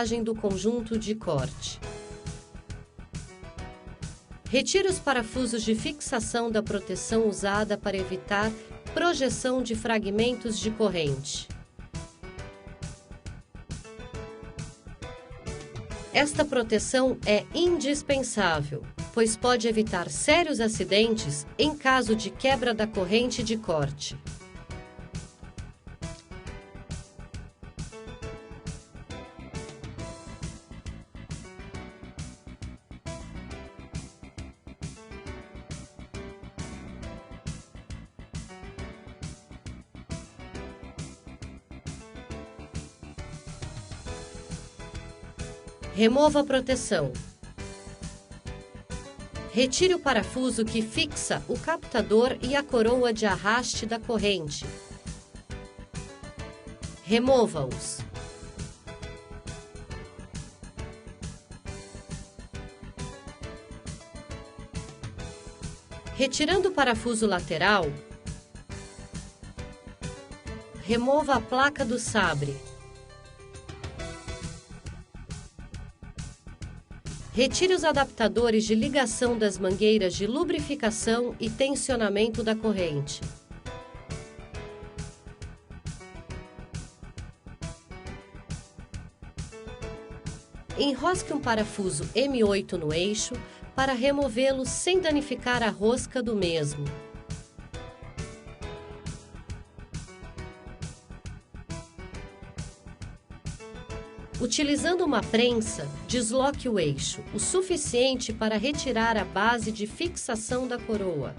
montagem do conjunto de corte. Retire os parafusos de fixação da proteção usada para evitar projeção de fragmentos de corrente. Esta proteção é indispensável, pois pode evitar sérios acidentes em caso de quebra da corrente de corte. Remova a proteção. Retire o parafuso que fixa o captador e a coroa de arraste da corrente. Remova-os. Retirando o parafuso lateral, remova a placa do sabre. Retire os adaptadores de ligação das mangueiras de lubrificação e tensionamento da corrente. Enrosque um parafuso M8 no eixo para removê-lo sem danificar a rosca do mesmo. Utilizando uma prensa, desloque o eixo, o suficiente para retirar a base de fixação da coroa.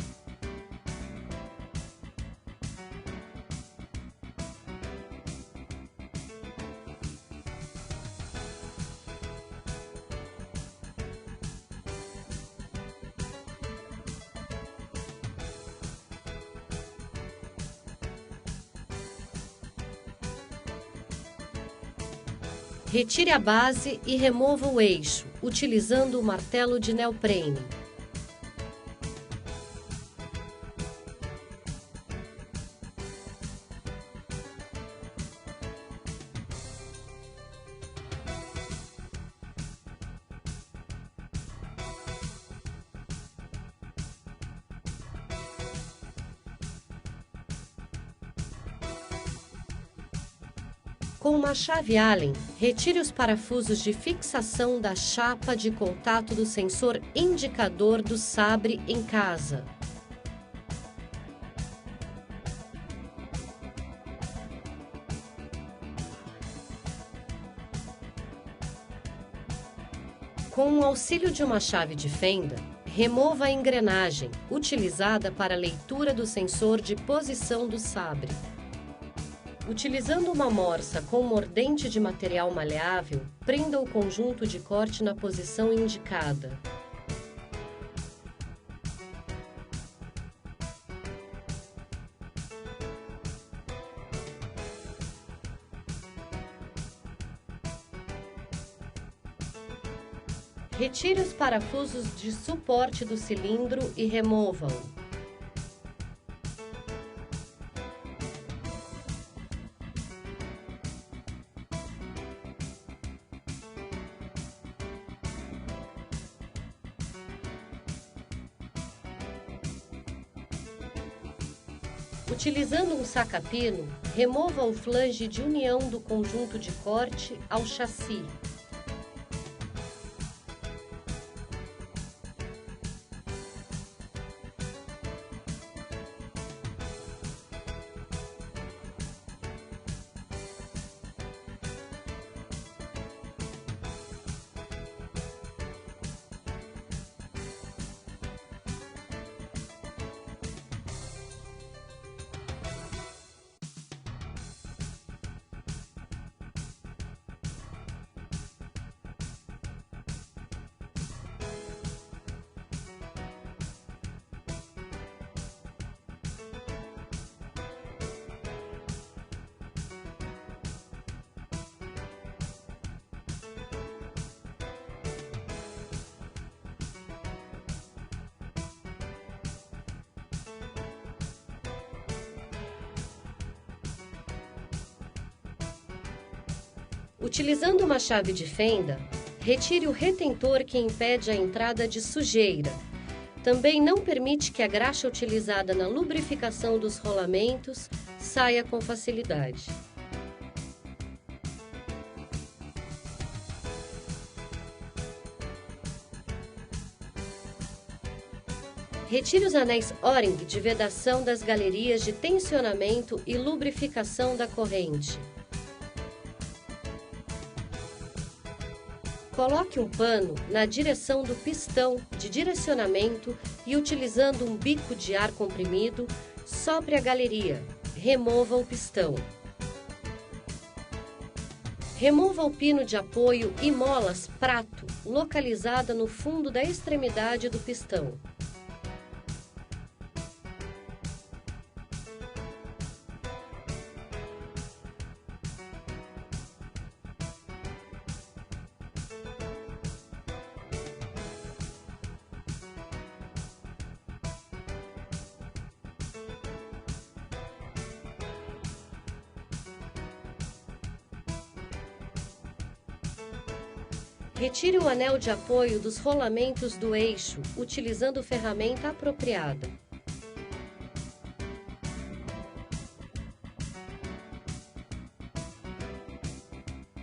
Retire a base e remova o eixo, utilizando o martelo de neoprene. Com uma chave Allen, retire os parafusos de fixação da chapa de contato do sensor indicador do sabre em casa. Com o auxílio de uma chave de fenda, remova a engrenagem, utilizada para a leitura do sensor de posição do sabre. Utilizando uma morsa com mordente de material maleável, prenda o conjunto de corte na posição indicada. Retire os parafusos de suporte do cilindro e remova-o. Utilizando um saca-pino, remova o flange de união do conjunto de corte ao chassi. Utilizando uma chave de fenda, retire o retentor que impede a entrada de sujeira. Também não permite que a graxa utilizada na lubrificação dos rolamentos saia com facilidade. Retire os anéis O-ring de vedação das galerias de tensionamento e lubrificação da corrente. Coloque um pano na direção do pistão de direcionamento e, utilizando um bico de ar comprimido, sopre a galeria. Remova o pistão. Remova o pino de apoio e molas prato, localizada no fundo da extremidade do pistão. Retire o anel de apoio dos rolamentos do eixo, utilizando ferramenta apropriada.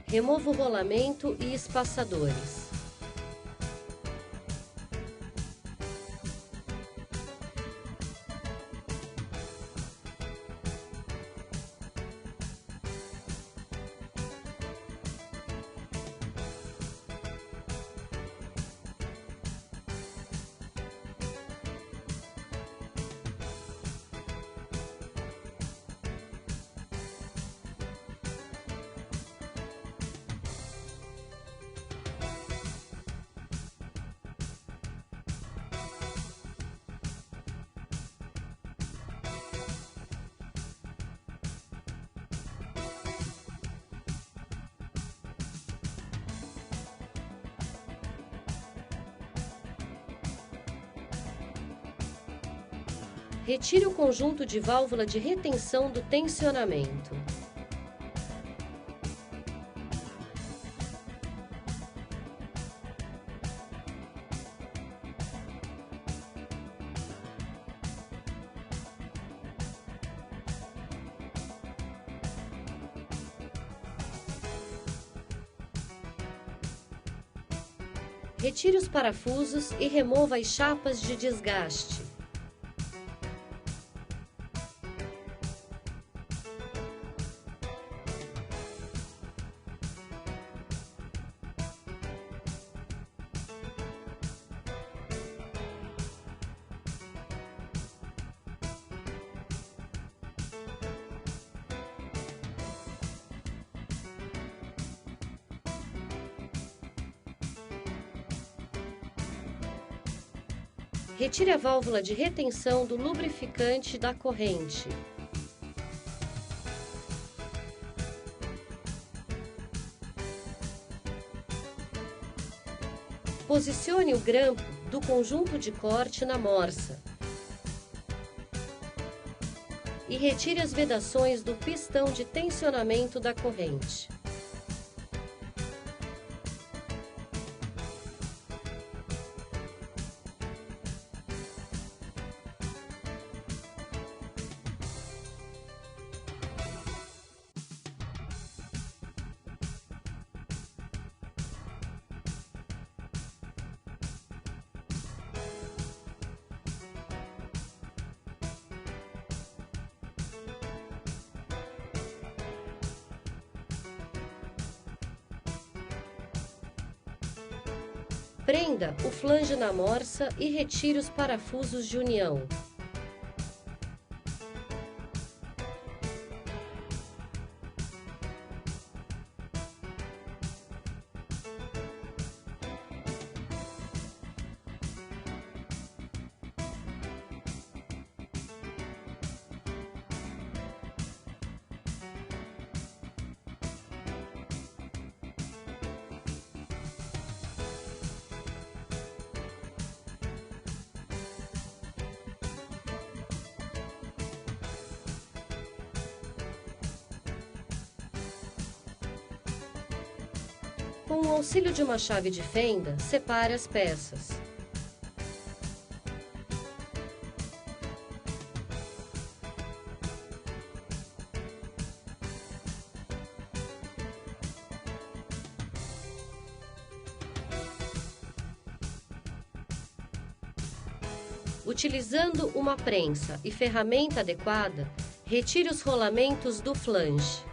Remova o rolamento e espaçadores. Retire o conjunto de válvula de retenção do tensionamento. Retire os parafusos e remova as chapas de desgaste. Retire a válvula de retenção do lubrificante da corrente. Posicione o grampo do conjunto de corte na morsa. E retire as vedações do pistão de tensionamento da corrente. Prenda o flange na morsa e retire os parafusos de união. Com o auxílio de uma chave de fenda, separe as peças. Utilizando uma prensa e ferramenta adequada, retire os rolamentos do flange.